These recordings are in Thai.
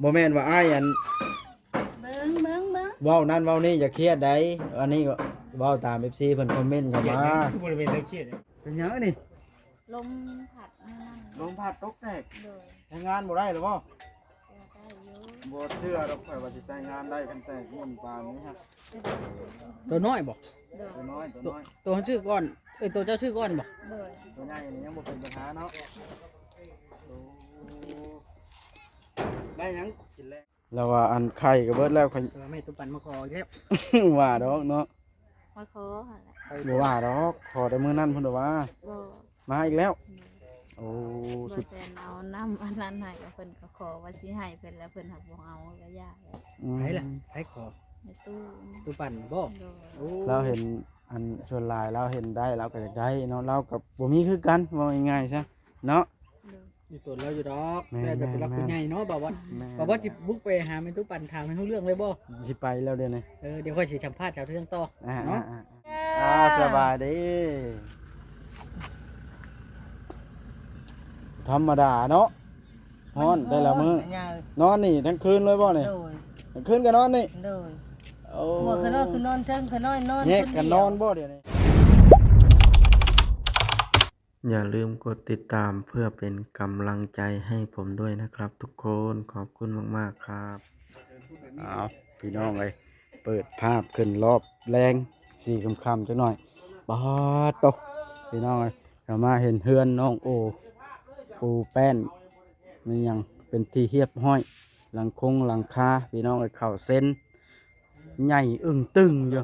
บ่แม่นว่าอ้ายอัน เบิ้งเว้านั่นเว้านี่อย่าเครียดได้อันนี้ก็เว้าตาม FC เพิ่นคอมเมนต์เข้ามา บริเวณตะเคียน เป็นหยังนี่ ลมผัดนั่น ลมพัดตกแตก โดย ใช้งานบ่ได้หรอบ่ ได้อยู่ บ่เชื่อดอกข่อยว่าสิใช้งานได้กันแตกมันปานนี้ฮะ ตัวน้อยบ่ โดย ตัวน้อยตัวน้อย ตัวชื่อก้อนตัวเจ้าชื่อก้อนบ่ โดย ตัวใหญ่นี่ยังบ่เป็นปัญหาเนาะได้หยังกินแล้วแล้วว่าอันไข่ก็เบิดแล้วข่อย ตัวแม่ตัวปั่นมาคอแค่ ว่าดอกเนาะ มาขอหั่นแหละ บ่ว่าดอกขอแต่มื้อนั้นเพิ่นว่า บ่ มาอีกแล้วโอ้ บ่ สุด แซนเอาน้ำอันนั้นให้เพิ่นก็ขอว่าสิให้เพิ่นแล้วเพิ่นหักบ่เอาก็ยากแล้ว ไผล่ะไผคอ ในตู้ ตัวปั่นบ่ โดย โอ้ เราเห็นอันส่วนหลายเราเห็นได้เราก็อยากได้เนาะเรากับบ่มีคือกันว่าง่ายๆซะเนาะ โดย อยู่ตัวเราอยู่ดอก แม่ แม่จะเป็นรักเป็นใหญ่เนาะบ่าววัด แม่ บ่าววัดสิบุกไปหาแม่ตัวปั่นถามให้รู้เรื่องเลยบ่ สิไปแล้วเดี๋ยวนี้ เดี๋ยวค่อยสิสัมภาษณ์ชาวเรื่องต่อ อ่า เนาะ สบายดีธรรมดาเนาะนอนได้ละมื้อนอนนี่ทั้งคืนเลยบ่นี่ โดย ทั้งคืนก็นอนนี่ โดย โอ้ หัวขนอนคือนอนเทิงขนอนนอน แยก ค กัน เดี น ยว อนบ่เดี๋ยวนี้อย่าลืมกดติดตามเพื่อเป็นกำลังใจให้ผมด้วยนะครับ ทุกคนขอบคุณมากๆครับเอาพี่น้องเลยเปิดภาพขึ้นรอบแรงสี่คำๆจังหน่อยปาดตกพี่น้องเลยเรามาเห็นเฮือนน้องโอปูแป้นมันยังเป็นที่เฮียบห้อยหลังคงหลังคาพี่น้องเลยเข่าเส้นใหญ่อึ้งตึงอยู่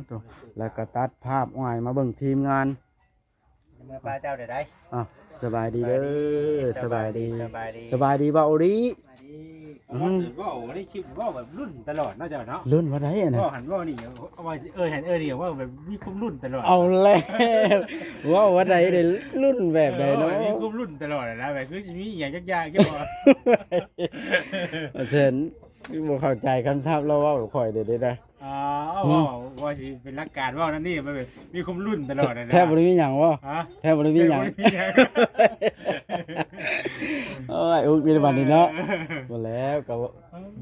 ตัวแล้วก็ตัดภาพอ้อยมาเบิ่งทีมงาน เมื่อป้าเจ้าเดี๋ยวได้ อ่ะสบายดีเด้อสบายดี สบายดี สบายดีบ่าวดี ว่าโอ้นี่คลิปว่าแบบรุ่นตลอดเนาะเจ้าเนาะ เลื่อนว่าไรอ่ะนะ ว่าหันว่านี่เอาไว้หันเดียวว่าแบบมีคุ้มรุ่นตลอด เอาแล้วว่าว่าใดเด้รุ่นแบบใดเนาะ มีคุ้มรุ่นตลอดนะแบบคือมีอย่างยากๆแค่พอ เช่นบ่เข้าใจคำศัพท์เราเว่าข่อยเด้อได้ อ๋อว่าสิเป็นหลักการว่านั่นนี่มันแบบมีคุ้มรุ่นตลอดนะ แทบบ่ได้มีหยังบ่ ฮะ แทบบ่ได้มีหยังโอ้ยอุกมีบัดนี้เนาะบ่แล้วก็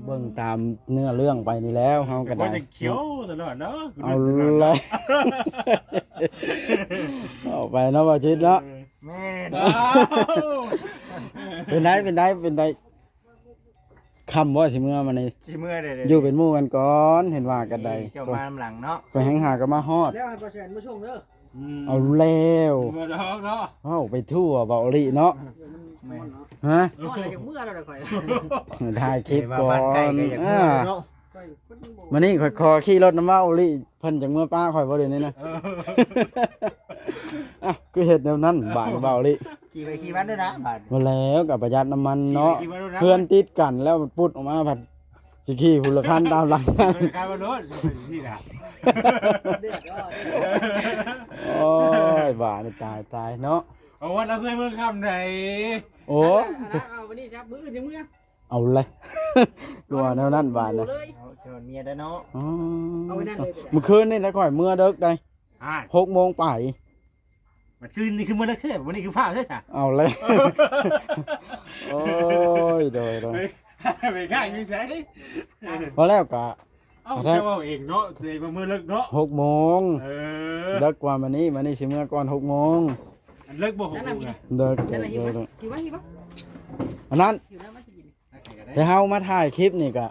เบิ่งตามเนื้อเรื่องไปนี่แล้วเฮาก็ ว่า ได้ จะเขียวตลอดเนาะ เอาเลยเอาไปเนาะบ่ชิดเนาะ แม่น เป็นได้คำว่าสิเมื่อมานี่ ชิเมื่อเด้ อยู่เป็นหมู่กันก่อนเห็นว่ากันใด เจ้ามาหลังเนาะ ไปแหงหากันมาฮอด แล้วให้ประชาชนมาชมเด้อ เอาแล้ว มาดอกเนาะ เอาไปทั่วเบาหลีเนาะฮะ นอนอะไรจากเมื่อแล้วค่อย ถ่ายคลิปก่อน ใกล้ก็อยากพูดเนาะ มานี่ข่อยคอขี่รถน้ำเบาหลีเพิ่นจังเมื่อป้าข่อยบ่เดี๋ยวนี้นะอ้าวคือเฮ็ดแนวนั้นบาดเบาหลี ขี่ไปขี่มันด้วยนะบาด มาแล้วกับประหยัดน้ำมันเนาะ ขี่มาด้วยนะ เพื่อนติดกันแล้วมันปุดออกมาผัดสิขี่หุ่นละคันตามหลังกัน การมารถที่น่ะ โอ้ยบ้านี่ตายเนาะ เอาวันละเพื่อนเมื่อคำไหน โอ้ เอาวันนี้ครับมื้ออื่นยังมื้อ เอาเลยกลัวแนวนั้นบ้านนะ เลย เจอเมียได้เนาะ อ๋อ เอาไว้นั่นเลย เมื่อคืนนี่นะข่อยเมื่อเด็กได้ 6 โมงไป มันคืนนี่คือเมื่อไรแค่วันนี้คือผ้าใช่ไหม เอาเลย โอ้ยโดย ไปข้างยังไง พอแล้วกะ เอาเจ้าเองเนาะเองมาเมื่อเลิกเนาะ 6 โมงเด็กกว่ามานี่สิเมื่อก่อน6 โมง เลิกบ่หกโมง เด็ก นั่นน่ะหิว เด็ก หิวหิว อันนั้น หิวน้ำมันสิกิน แต่เฮามาถ่ายคลิปนี่ก็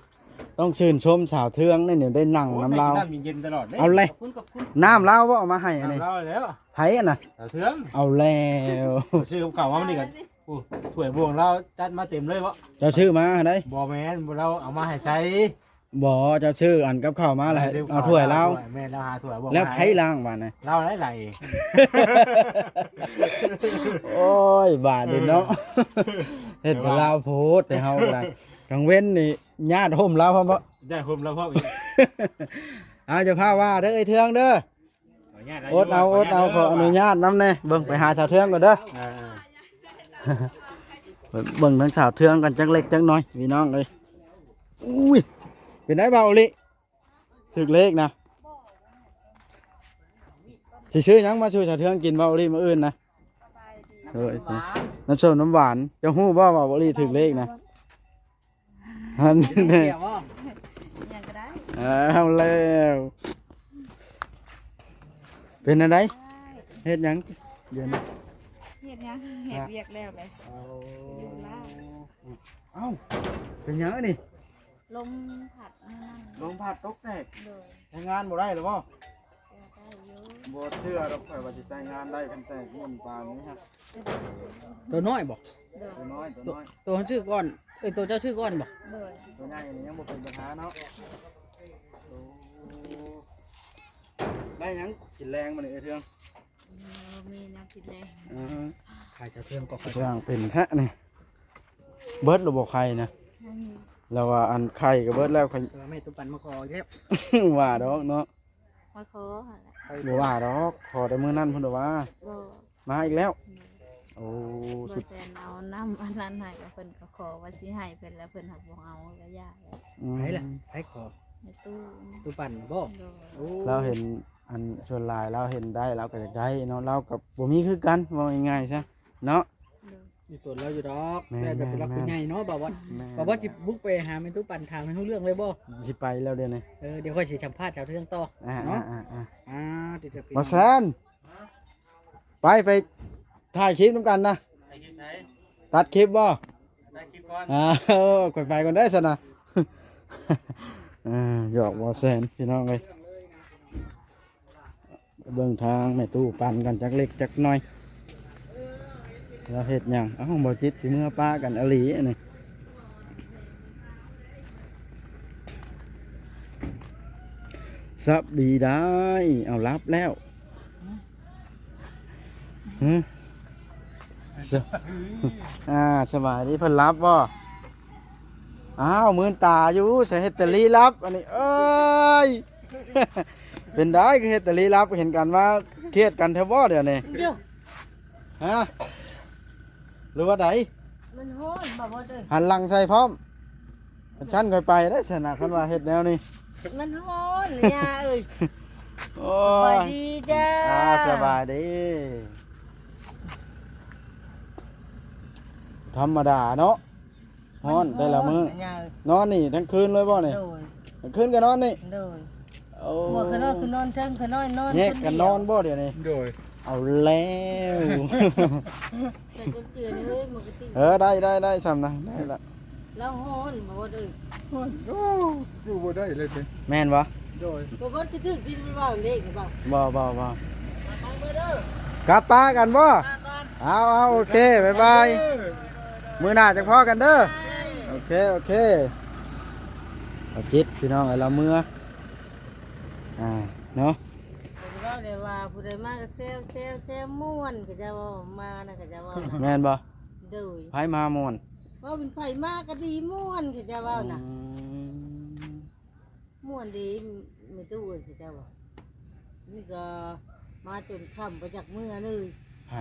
ต้องชื่นชมสาวเทืองนี่ได้นั่งน้ำเรา น้ำเย็นตลอด เอาเลย ขอบคุณ น้ำเราว่าเอามาให้อันนี้ เราแล้ว ไผอ่ะนะ เถื่อน เอาแล้ว ซื้อเก่ามามันนี่กันถ้วยบวงเราจัดมาเต็มเลยวะ เจ้าชื่อมาได้ บอแมนเราเอามาให้ใช้ บ่เจ้าชื่ออันกับข้าวมาแล้วเอาถ้วยเรา แม่เราหาถ้วยบวง แล้วไผล้างบ้านนะ เราได้ไร โอ้ยบาดนี่เนาะเฮ็ดเป็นลาวโพดแต่เฮาก็ได้กลางเว้นนี่ญาติห่มเราพร้อมบ่ ได้คุมเราพ่ออีก เอาจะพาว่าเด้อไอ้เทืองเด้ออดเอาขออนุญาตนำแน่เบิ่งไปหาชาวเทืองก่อนเด้อเบิ่งทั้งชาวเทืองกันจักเล็กจักน้อยพี่น้องเอ้ยอุ้ยเป็นได้เบาลิถึกเลขนะสิซื้อหยังมาช่วยชาวเทืองกินเบาลิมื้ออื่นนะเฮ้ยสิ น้ำส้มน้ำหวานจะฮู้บ่ว่าบ่รีถึงเลขนะอัน เกี่ นี้ ยวบ่ ยังก็ได้ เอาแล้วเป็นอะไรเฮ็ดหยังเดี๋ยวนี้ เฮ็ดยังเฮ็ดเวียกแล้วเลยอยู่แล้ว เอ้าเป็นหยังนี่ ลมผัดนั่น ลมพัดตกแตก เลย ใช้งานบ่ได้หรือบ่ ได้อยู่ บ่เชื่อดอกข่อยว่าสิใช้งานได้คันแตกม่วนปานนี้ฮะ ตัวน้อยบ่ เลย ตัวน้อยตัวน้อย ตัวชื่อก้อนตัวเจ้าชื่อก้อนบ่ เลย ตัวใหญ่นี่ยังบ่เป็นปัญหาเนาะโอ้ได้หยังกินแรงมานี่เอ้ยเทือง มีน้ำกินแรง ขายจะเทืองก็ขาย สร้างเป็นแท้นี่เบิดหรือบ่ไข่นะ ยังมี แล้วว่าอันไข่ก็เบิดแล้วข่อย ตัวแม่ตุ๊ปันมาคอเย็บ ว่าดอกเนาะ มาขอหั่นแหละ บ่ว่าดอกขอแต่มื้อนั้นเพิ่นว่า บ่ มาอีกแล้ว โอ้ บ่ สุด แซนเอาน้ำอันนั้นให้กับเพิ่นก็ขอว่าสิให้เพิ่นแล้วเพิ่นหักบ่เอาก็ยากแล้ว ไผล่ะไผคอ ในตู้ ตุ๊ปันบ่ โดย โอ้ เราเห็นอันส่วนหลายเราเห็นได้เราก็อยากได้เนาะเรากับบ่มีคือกันว่าง่ายๆซะเนาะ โดย อยู่ตัวเราอยู่ดอก แม่ แม่จะเป็นรักเป็นใหญ่เนาะบ่าววัด แม่ บ่าววัดสิบุกไปหาแม่ตุ๊ปันถามให้รู้เรื่องเลยบ่ สิไปแล้วเดี๋ยวนี้ เดี๋ยวค่อยสิสัมภาษณ์เจ้าเรื่องต่อ อ่า เนาะ อ่า เดี๋ยวจะเป็น บ่แซนไปถ่ายคลิปนำกันนะตัดคลิปบ่ค่อยไปก่อนได้ซะนะ หยอกบ่แซนพี่น้องเอ้ยเบิ่งทางแม่ตู้ปั่นกันจักเล็กจักน้อยแล้วเฮ็ดหยังเอ้าบ่จิตสิเมื่อป้ากันอหลีอันนี้สับบีได้เอารับแล้วฮะสสบายดีเพิ่นรับบ่อ้าวมือนตาอยู่ใส่เฮ็ดแตลีรับอันนี้เอ้ย เป็นได้คือเฮ็ดแตลีรับเห็นกันว่าเครียดกันแท้บ่เดี๋ยวนี้ เดี๋ยว ฮะหรือว่าได มันฮ้อนบ่บ่เด้อ หันหลังใส่พร้อมฉันค่อยไปได้สนะคันว่าเฮ็ดแนวนี้ มันฮ้อนยาเอ้ย โอ้ สบาย ย ดีจ้า สบายดีธรรมดาเนาะนอนได้ละมื้อย าเอ้ย นอนนี่ทั้งคืนเลยบ่นี่ โดย ทั้งคืนก็นอนนี่ โดย โอ้ หัวขนอนคือนอนเทิงขนอนนอน แยกกันนอนบ่เดี๋ยวนี้ โดย เอาแล้ว แต่จนเจือนี่เฮ้ยมันก็ติ ได้ซ้ำนะได้ละ แล้วฮ้อนบ่บ่เด้อ โอ้อยู่บ่ได้เลยเป็น แม่นบ่ โดย บ่บ่ก็ถึกที่มันว่าเลขบ่ บ่กลับป้ากันบ่เอาโอเคบ๊ายบายมื้อหน้าจังพอกันเด้อโอเคเอาจิตพี่น้องไอ้เราเมื่อเนาะ ว่าเลยว่าผู้ใดมาก็แซวม่วนก็จะว่ามานะก็จะว่านะ แม่นบ่ โดย ไผมาม่วน ว่าเป็นไฟมากก็ดีม่วนก็จะว่านะ ม่วนดีไม่ตู้เอ้ยก็จะว่านี่ก็มาจนค่ำไปจากเมื่อเลย ไผ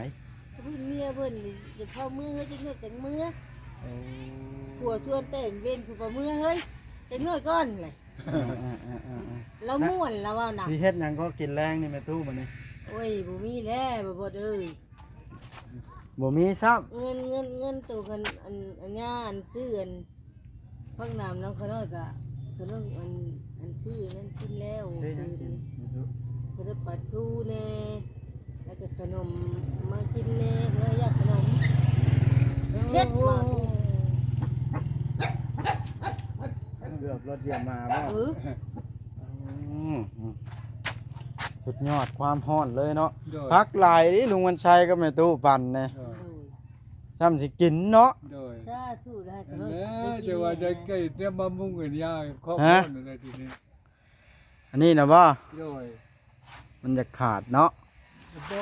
เพิ่นเมียเพิ่นเลยจะเข้าเมื่อเฮ้ยจังเฮ้ยจังเมื่อผัวชวนเต้นเว้นผัวเมื่อเฮ้ยจังน้อยก้อนเลยเราม่วนแล้วว่านะ สิเฮ็ดหยังก็กินแรงนี่แม่ตู้บัดนี้ โอ้ยบ่มีแล้วบ่เอ้ย บ่มีซ้ำ เงินตัวกันอันย่าอันซื้ออันพักน้ำน้องเขาน้อยก็เขาน้อยอันซื้อนั่นกินแล้วเขาได้ปลาทูแน่แล้วก็ขนมมากินแน่แล้วอยากขนมเช็ดมา เกือบรถเยี่ยมมาบ่ สุดยอดความฮ้อนเลยเนาะ โดย พักหลายนี่ลุงวันชัยก็แม่ตู้ปั่นเนี่ย โดย ซ้ำสิกินเนาะ โดย สาธุได้ขนม แล้วจะว่าจะใกล้เตรียมมามุ่งกันยาครอบค ฮะ รัวอะไรทีนี้ อันนี้นะบ่ โดย มันจะขาดเนาะ บ่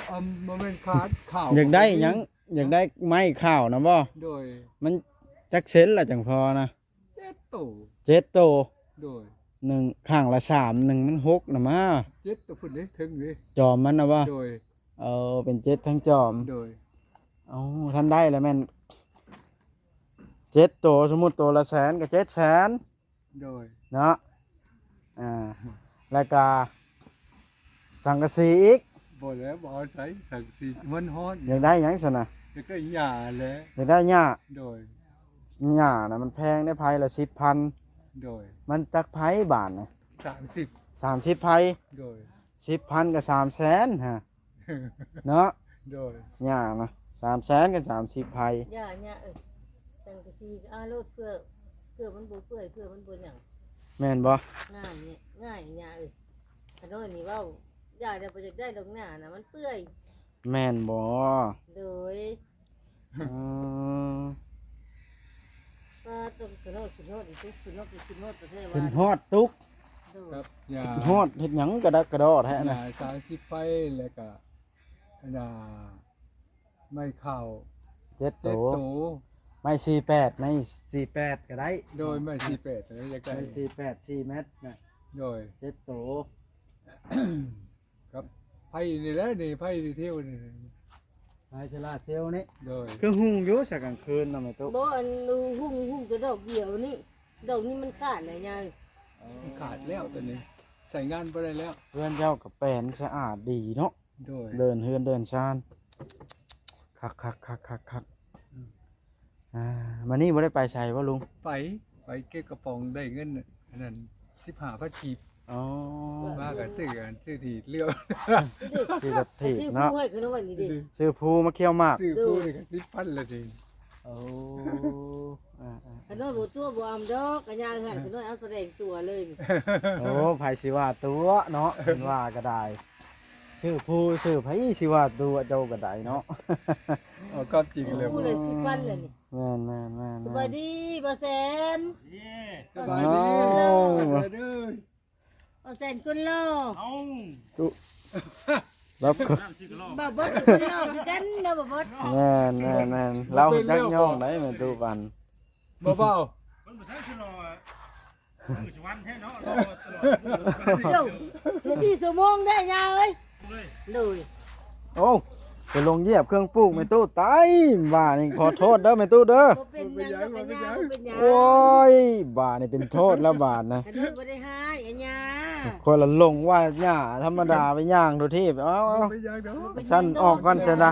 บ่แม่นขาดข่าว อยากได้หยังอยากได้ไม้ข้าวนะบ่ โดย มันจักเซนละจังพอนะ เจ็ดตู่ 7โต โดย หนึ่งข้างละ3หนึ่งมัน6นะมา เจ็ดตัวพุ่นนี้ถึงนี่ จอมมันนะบ่ โดย เป็น7ทั้งจอม โดย เอาท่านได้แล้วแม่น7โตสมมุติโตละแสนก็700,000 โดย เนาะแล้วก็สังกะสีอีก บ่แล้วบ่เอาใส่สักสีมันฮ้อน อยากได้หยังซั่นน่ะ อ จะก็หย่าแหล้ว อยากได้หญ้า โดย หญ้าน่ะมันแพงได้ไผละ10,000 โดย มันจักไผบาทน่ะ 30 30ไผ โดย 10,000ก็300,000ฮะเนาะ โดย หญ้านะ300,000ก็30ไผ ย่าเนี่ยสังกะสีก็โลดเพื่อมันบ่เปื่อยเพื่อมันบ่หยัง แม่นบ่ ง่ายเนี่ยง่ายย่าขน้อยนี่เว้าย่าจะบ่อยากได้ดอกหน้าน่ะมันเปื่อย แม่นบ่ โดย อืม ว่าต้องขน้อยขึ้นฮอดอีกทุกขึ้นฮอดอีกขึ้นฮอดตัวแท้ ขึ้ ว่าน ฮอดตุก โดย ครับหย่า ขึ้นฮอดเฮ็ดหยังกระดักกระดอแท้ ห น่ะ ย่า30ไฟแล้วก็หย่าไม่เข้า 7 เจ็ด โต โต ไม่48ไม่48ก็ได้ โดยไม่48แต่อยากได้ ไม่48 4เมตรน่ะ โดย 7โต ครับไพ่นี่แหละนี่ไพ่ที่เที่ยวนี่ ไอ้ชลาเซลนี่ โดย คือหุงอยู่สักกลางคืนเนาะแม่ตุก บ่อันหุ่งจะดอกเดียวนี่ดอกนี้มันขาดเลยยาย มันขาดแล้วตอนนี้ใส่งานไปได้แล้ว เพื่อนเจ้าก็แปลนสะอาดดีเนาะ โดย เดินเฮือนเดินชานคักมานี่บ่ได้ไปใส่บ่ลุง ไปเก็บกระป๋องได้เงินอันนั้น15,000กีบ อ๋อ มากันซื้อที่เลี้ยว ที่กระถีบ ที่ เนาะ ผู้ให้ขน้อยนี่ดิ ซื้อภูมาเคี่ยวหมาก ซื้อผู้นี่ก็10,000ละที โอ้อ่า ขน้อยบ่ตัวบ่อำดอกกะยายให้ขน้อยเอาแสดงตัวเลยนี่ โอ้ไผสิว่าตัวเนาะเพิ่นว่าก็ได้ซื้อภูซื้อไผสิว่าตัวเจ้าก็ได้เนาะ เอาความจริงเลย ผู้เลยสิปันเลยนี่ แม่น สบายดีบ่แสน สบายดีสบายดี บ่แสนคนรอ รับ บ่บ่คนรอคือกันเด้อบ่บ่ แม่นเราจักย่องได้แม่ตู้ปัน เบา มันบ่ใช่คือรอมือชวันแท้เนาะรอตลอด เดี๋ยวสิที่ชั่วโมงได้ยาเอ้ย เลย เลย โอ้ไปลงเหยียบเครื่องปลูกแม่ตู้ตายบ้านี่ขอโทษเด้อแม่ตู้เด้อ บ่เป็นหยังดอกกะยาบ่เป็นหยัง โอ้ยบ้านี่เป็นโทษแล้วบาดนะ ขน้อยบ่ได้หายอันยา คนละลงว่าหญ้าธรรมดาไปย่างดูที่เอา ๆไม่ยากดอก เป็นหยัง ฉันออกก่อนเสียนะ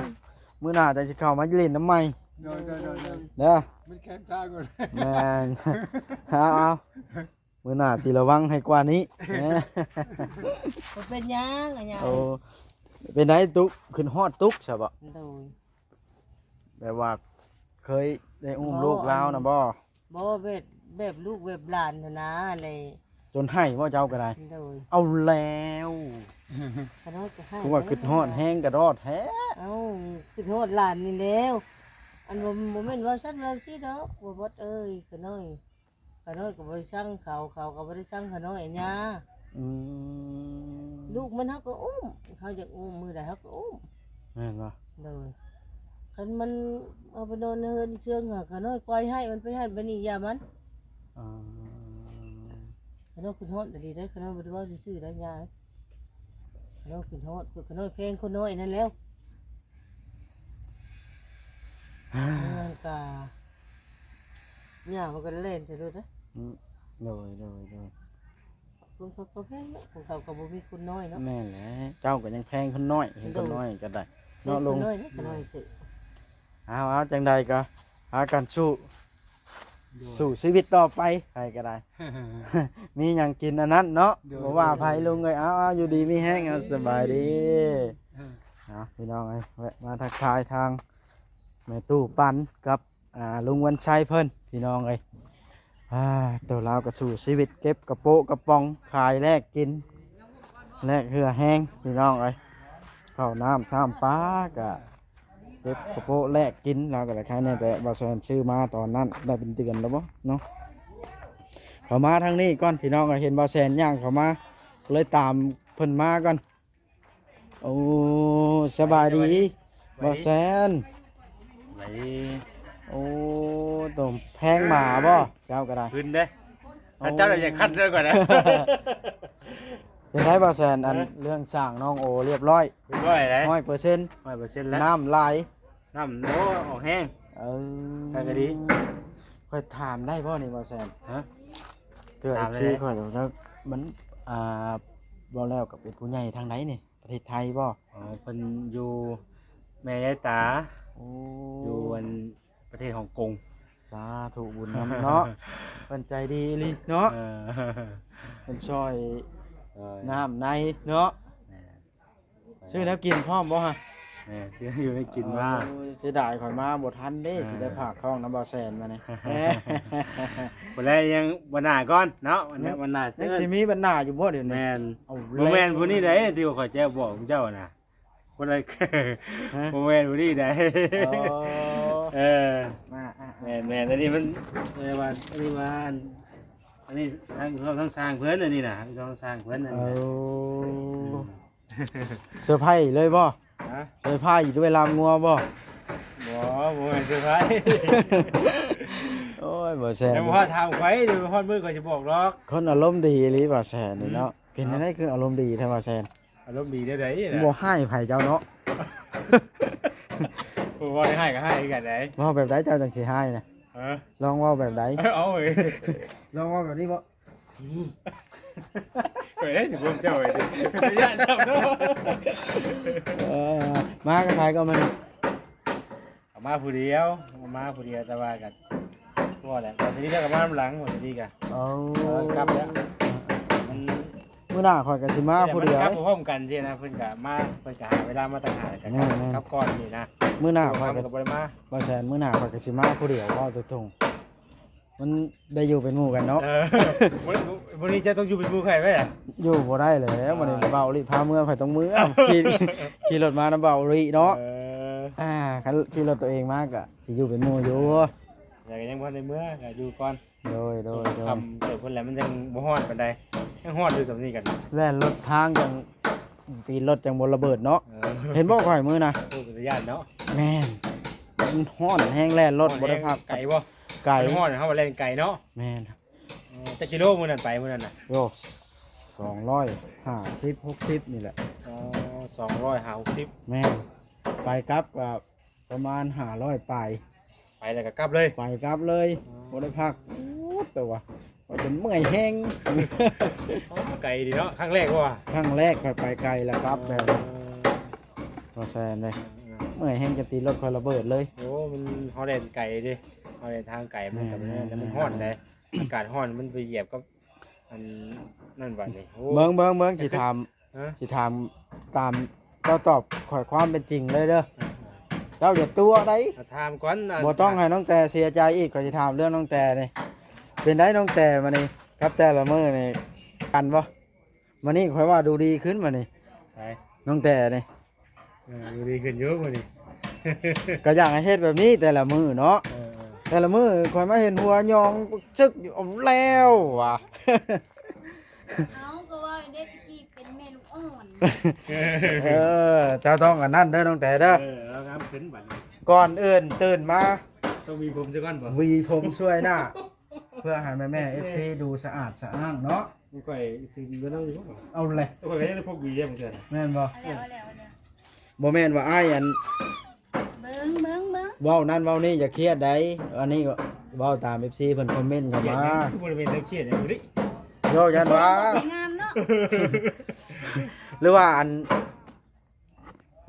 มื้อหน้าจะสิเข้ามาเล่นน้ำใหม่ โดย เด้อ มันแข็งตาก่อน แม่นเอามื้อหน้าสิระวังให้กว่านี้แหม บ่เป็นหยังอันยา โอ้เป็นไดตุกขึ้นฮอดตุกใช่บ่ โดย แบบว่าเคยได้อุ้มลูกแล้วนะบ่ บ่แบบลูกแบบหลานน่ะนะอะไร จนให้ว่าเจ้าก็ได้ โดย เอาแล้ว ขน้อยก็ให้ คือว่าขึ้นฮอดแห้งกระดอดแท้ เอ้าขึ้นฮอดหลานนี่แล้วอันบ่แม่นว่าซั่นว่าสิดอกบ่บ่เอ้ยขน้อยก็บ่ได้สั่งเขาก็บ่ได้สั่งขน้อยอันยา อืม ลูกมันเฮาก็อุ้มเขาอยากอุ้มมือใดเฮาก็อุ้ม แม่นบ่ เลยคันมันเอาไปโดนเฮือนเชื่องอะขน้อยปล่อยให้มันไปให้บัดนี้อย่ามัน อ่า ขน้อยขึ้นฮอดดีได้ขน้อยบ่ได้ว่าซื่อๆได้ยายขน้อยขึ้นฮอดขน้อยเพลงคนน้อยนั่นแล้วเงินกาเนี่ยมันก็เล่นใช่ด้วยนะ อืมโดย ลุงเขาก็แพงเนาะของเขาก็บ่มีคนน้อยเนาะ แม่นแหละเจ้าก็ยังแพงคนน้อยเห็นคนน้อยก็ได้เนาะลุง คนน้อยนี่คนน้อยคือ เอาจังใดก็หากันสู้ชีวิตต่อไปใครก็ได้ มีหยังกินอันนั้นเนาะบ่ว่าไผลุงเอ้ยเอาอยู่ดีมีแฮงเอาสบายดีเอาพี่น้องเอ้ยแวะมาทักทายทางแม่ตู้ปันกับลุงวันชัยเพิ่นพี่น้องเอ้ยตัวเราก็สู้ชีวิตเก็บกระโปะกระป๋องขายแลกกินแลกเหือแห้งพี่น้องเอ้ยข้าวน้ำซ้ำปลาก็เก็บกระโปะแลกกินเราก็ได้ขายในแต่บาแซนซื้อมาตอนนั้นได้เป็นเดือนแล้วบ่เนาะเขามาทางนี้ก่อนพี่น้องก็เห็นบาแซนย่างเขามาเลยตามเพิ่นมาก่อนโอ้สบายดีบาแซน ไหล โอ้ตัวแพงหมาบ่เจ้าก็ได้ ขึ้นเด้ถ้าเจ้าอยากคัดเรื่องก่อนนะ เป็นไงบาแซนอันเรื่องสร้างน้องโอเรียบร้อย ขึ้นบ่อยเลย 100% 100%แล้ว น้ำไหล น้ำโน้ออกแห้ง เออ ใครก็ดี ค่อยถามได้บ่นี่บาแซน ฮะ เกิด ถามเลย ซีค่อยอยู่แล้วมันบ่แล้วกับเป็นผู้ใหญ่ทางไหนนี่ประเทศไทยบ่ อ๋อเพิ่นอยู่แม่ยายตา โอ้ อยู่วันประเทศฮ่องกง สาธุบุญนำเนาะ เพิ่นใจดีอีหลิเนาะ เออ เพิ่นช่วย เออ น้ำในเนาะ แม่ ซื้อแล้วกินพร้อมบ่ฮะ แม่ซื้ออยู่ได้กินว่า โอ้ยเสียดายข่อยมาบ่ทันเด้สิได้พากท้องน้ำบ่าวแซนมานี่ วันแรกยังวันหน้าก่อนเนาะวันนี้วันหน้า ยังสิมีบรรณาอยู่บ่เดี๋ยวนี้ แม่น เอา บ่แม่นผู้นี้ได้ที่ว่าข่อยจะบอกเจ้าน่ะคนใด ฮะ บ่แม่นผู้นี้ได้ อ๋อ เออ มาอ่ะ แม่นอันนี้มันว่าอันนี้ว่าอันนี้เราต้องสร้างเพิ่นอันนี้น่ะเราต้องสร้างเพิ่นอัน เอา นี้ เซอร์ไพรส์เลยบ่ ฮะ เซอร์ไพรส์ด้วยลามงัวบ่ บ่แม่นเซอร์ไพรส์ โอ้ยบ่แซน แต่ว่าถามไว้เดี๋ยวฮอดมื้อก็จะบอกหรอก คนอารมณ์ดีอีหลีบ่แซนนี่เนาะเป็นจังไดคืออารมณ์ดีแท้บ่แซน อารมณ์ดีได้ไดน่ะ บ่ให้ไผเจ้าเนาะ บ่ว่าได้ให้ก็ให้กันได้ เว้าแบบใดเจ้าจังสิให้นะ เออ ลองเว้าแบบใด เอาเว้ย ลองเว้าแบบนี้บ่ เฮ้ยสิผมเจ้าเว้ยย่านจับเนาะ เออมากับไผก็มัน เอามาผู้เดียวแต่ว่ากันว่าแหละตอนนี้ก็กลับมาหลังหมดดีกัน เอา กลับแล้วมัน มื้อหน้าข่อยก็สิมาผู้เดียว กลับ เด้ พร้อมกันสินะเพิ่นก็มาเพิ่นก็หาเวลามาต่างหากกัน แม่นๆ กลับก่อนนี่นะ มื้อหน้าข่อย ทำ ก็ กับบ่ได้มา บ่แซนมื้อหน้าข่อยก็สิมาผู้เดียวเว้าตรงๆมันได้อยู่เป็นหมู่กันเนาะ วันนี้จะต้องอยู่เป็นผู้ใครไหมอ่ะ อยู่บ่ได้แล้ววันนี้เบาลิพาเมื่อข่อยต้องมือเอ้าขี่รถมานำเบาลิเนาะคันขี่รถตัวเองมากอ่ะสิอยู่เป็นหมู่อยู่ อยากยังบ่ในเมื่อก็อยู่ก่อน โดย ทำเกิดคนแหละมันยังบ่ฮอดปานใดยังฮอดอยู่ตรงนี้กัน แล่นรถทางจังปีนรถจังบ่ระเบิดเนาะเห็นบ่ข่อยมือนะ ผู้ปฏิญาณเนาะ แม่นมันฮ้อนแห้งแล่นรถบ่ได้พัก ไก่บ่ ไก่ ฮอดเฮาเล่นไก่เนาะ แม่น จักกิโลมื้อนั้นไปมื้อนั้นน่ะ โย250 60นี่แหละ อ๋อ250 แม่นไปกลับก็ประมาณ500ปลาย ไปแล้วก็กลับเลย ไปกลับเลยบ่ได้พักโอ้ตัวว่าจนเมื่อยแห้ง ไก่ดีเนาะครั้งแรกว่า ครั้งแรกค่อยไปไกลแล้วครับแบบบ่แซนเลยเมื่อยแห้งจะตีรถค่อยระเบิดเลย โอ้มันเฮาเล่นไก่ดิเฮาเล่นทางไก่มันก็มันฮ้อนได้อากาศฮ้อนมันไปเหยียบกับอันนั่นบัดนี้โอ้ เบิ่งสิถาม ฮะ สิถามตามเจ้าตอบข่อยความเป็นจริงเลยเด้อเจ้าอย่าตัวได้ ถามก่อน บ่ต้องให้น้องแต่เสียใจอีกข่อยสิถามเรื่องน้องแต่นี่เป็นได้น้องแต่มานี่ครับแต่ละมื้อนี่กันบ่มื้อนี้ข่อยว่าดูดีขึ้นมานี่ ไป น้องแต่นี่ ดูดีขึ้นเยอะกว่านี้ ก็อยากให้เฮ็ดแบบนี้แต่ละมื้อเนาะแต่ละมื้อข่อยมาเห็นหัวยองจึกอยู่เอาแล้วว่ะ เอาก็ว่าเด็กกี้เป็นแม่ลูกอ่อน เจ้าต้องอันนั้นเด้อน้องแต่เด้อ แล้วน้ำขึ้นบัดนี้ ก่อนอื่นตื่นมา ต้องมีผมซะก่อนบ่ หวีผมช่วยหน้า เพื่อให้แม่ๆ FC ดูสะอาดสะอ้างเนาะ มันก่อยถึงบ่ต้องอยู่ เอาเลย ก่อยก็ยังได้พกวีเด้เหมือนกัน แม่นบ่ เอาแล้ว บ่แม่นว่าอ้ายอัน เบิ่ง เว้านั่นเว้านี่อย่าเครียดได้อันนี้ก็เว้าตาม FC เพิ่นคอมเมนต์เข้ามา คือบริเวณเครียดอย่างนี้ โยยันว่า สวยงามเนาะ หรือว่าอัน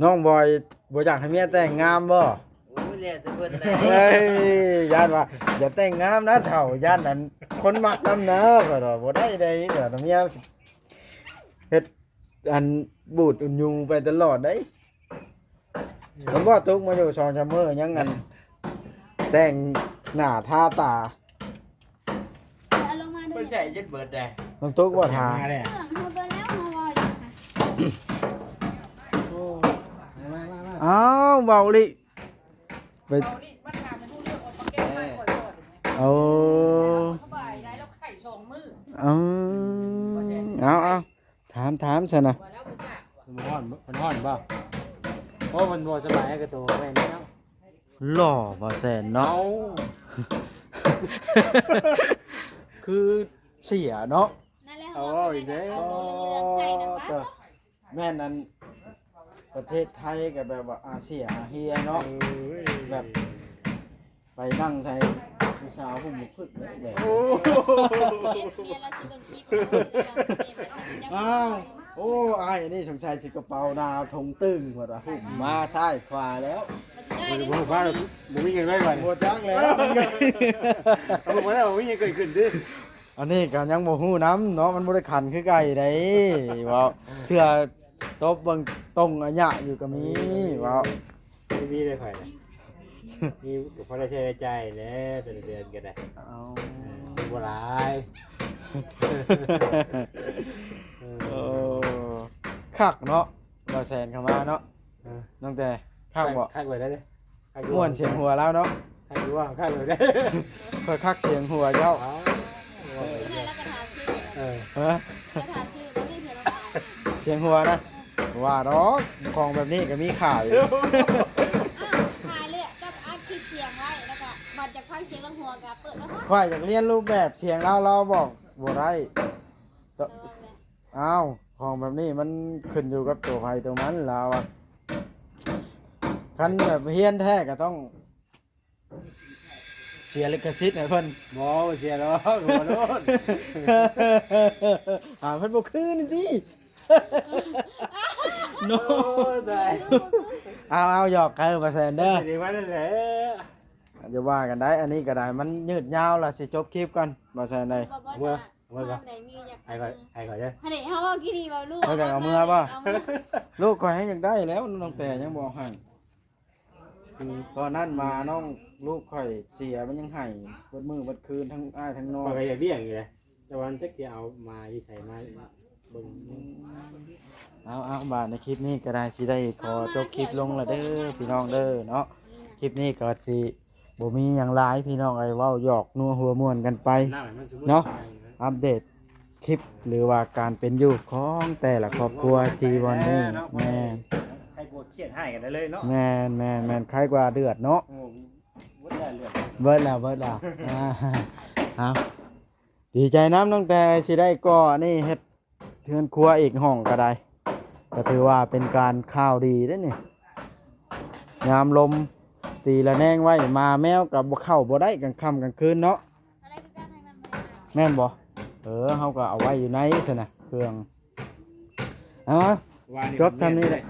น้องบอยบ่อยากให้เมียแต่งงามบ่ โอ้ยแล่แต่เพิ่นได้ เฮ้ยย่านว่าอย่าแต่งงามนะเฒ่าย่านนั้นคนมักนำนะก็ดอกบ่ได้ได้ก็ต้องเมียเฮ็ดอันบูดอุ่นยุงไปตลอดได้ผมว่าตุกมาอยู่2-3มื้อยังอันแต่งหน้าทาตา เอาลงมาดู เพิ่นใส่จนเบิดได้ น้องตุกบ่ทา มาเลย เครื่องเฮาเบิ่งแล้วเฮาว่าอยู่ค่ะ อ้าวเบาลิไปเอา เอาถามซะนะ มันฮ้อนบ่โอ้มันบ่สบายกับตัวแม่นี่เนาะ หล่อบ่แสนเนาะ คือเสียเนาะ นั่นแหละเฮาว่าอีกเด้อเอาตัวเหลืองๆใส่น้ำปลา แม่นนั้นประเทศไทยก็แบบว่าอาเซียอาเฮียเนาะแบบไปนั่งใส่ผู้สาวผู้หมุกพึกเลยแบบ เมียเราสิเบิ่งคลิปเอา อ้าวโอ้อ้ายอันนี้สงสัยสิกระเป๋าดาวทงตึ้งหมดว่าหุ่มมาซ้ายขวาแล้ว ได้ บ่ฟ้าบ่มีเงินไว้ก่อน บ่จักแล้ว เอาบ่ได้บ่มีเงินเกิดขึ้นดิ อันนี้ก็ยังบ่ฮู้นํเนาะมันบ่ได้ขันคือไก่ไดว่าเทื่อตบเบิ่งตรงอันยะอยู่ก็มีว่า ไม่มีเลยข่อยมีก็พอได้ใช้ได้จ่ายแล้วแต่ละเดือนก็ได้ เอา บ่หลาย โอ้คักเนาะบ่แสนเข้ามาเนาะน้องแต่คักบ่ คักไว้ได้เด้ ม่วนเสียงหัวแล้วเนาะ คักอยู่ว่าคักไว้ได้ ค่อยคักเสียงหัวเจ้า เอา นี่แล้วก็ถามชื่อ เออ ฮะ ก็ถามชื่อแล้วนี่เธอต้องถาม เสียงหัวนะว่าดอกของแบบนี้ก็มีขาย อ้าวถ่ายเลยเจ้าก็อัดคลิปเสียงไว้แล้วก็บัดจากฟังเสียงลงหัวก็เปิดแล้วฮะ ค่อยอยากเรียนรูปแบบเสียงเราบอกบ่ได้ ระวังเลย อ้าวของแบบนี้มันขึ้นอยู่กับตัวไผตัวมันแล้วอะคันแบบเฮียนแท้ก็ต้อง เสียลิขสิทธิ์ให้เพิ่น บ่เสียหรอกบ่โดน เพิ่นบ่คือนี่ติโน โอ้ได้ เอาหยอกกันมาแซนเด้อ ดีว่านั่นแหละ อย่าว่ากันได้อันนี้ก็ได้มันยืดยาวล่ะสิจบคลิปก่อนบ่แซนได้ บอกว่าไหนมีอยาก ไอ้ก่อนไอ้ก่อนเด้อ ให้เฮาว่ากี่ดีบ่ลูก ลูกก็ให้อยากได้แล้วน้องแต่ยังบอกให้ตอนนั้นมาน้องลูกข่อยเสียมันยังให้เบิดมื้อเบิดคืนทั้งอ้ายทั้งน้อ ข้อย ก็อยากเลี้ยงอยู่เลยแต่วันจักสิเอามาอยู่ใส่มาเบิ่ง เอาบาดในคลิปนี้ก็ได้สิได้ขอจบคลิปลงและเด้อพี่น้องเด้อเนาะคลิปนี้ก็สิบ่มีหยังหลายพี่น้องเอ้ยเว้าหยอกนัวหัวม่วนกันไป เนาะ อัปเดตคลิปหรือว่าการเป็นอยู่ของแต่ละครอบครัวที่วันนี้แม่น ใครกลัวเครียดให้กันได้เลยเนาะ แม่นใครกว่าเดือดเนาะ โอ้วัดได้เลือด เบิดแล้วเอาดีใจน้ำน้องแต่สิได้ก่อนี่เฮ็ดเทือนครัวอีกห้องก็ได้ก็ถือว่าเป็นการข้าวดีเด้อนี่ยามลมตีละแนงไว้มาแมวกับบ่เข้าบ่ได้กลางค่ำกลางคืนเนาะ อะไรคือการให้มันมา แม่นบ่เฮาก็เอาไว้อยู่ในซั่นน่ะเครื่องเอามา จบจำนี้แหละ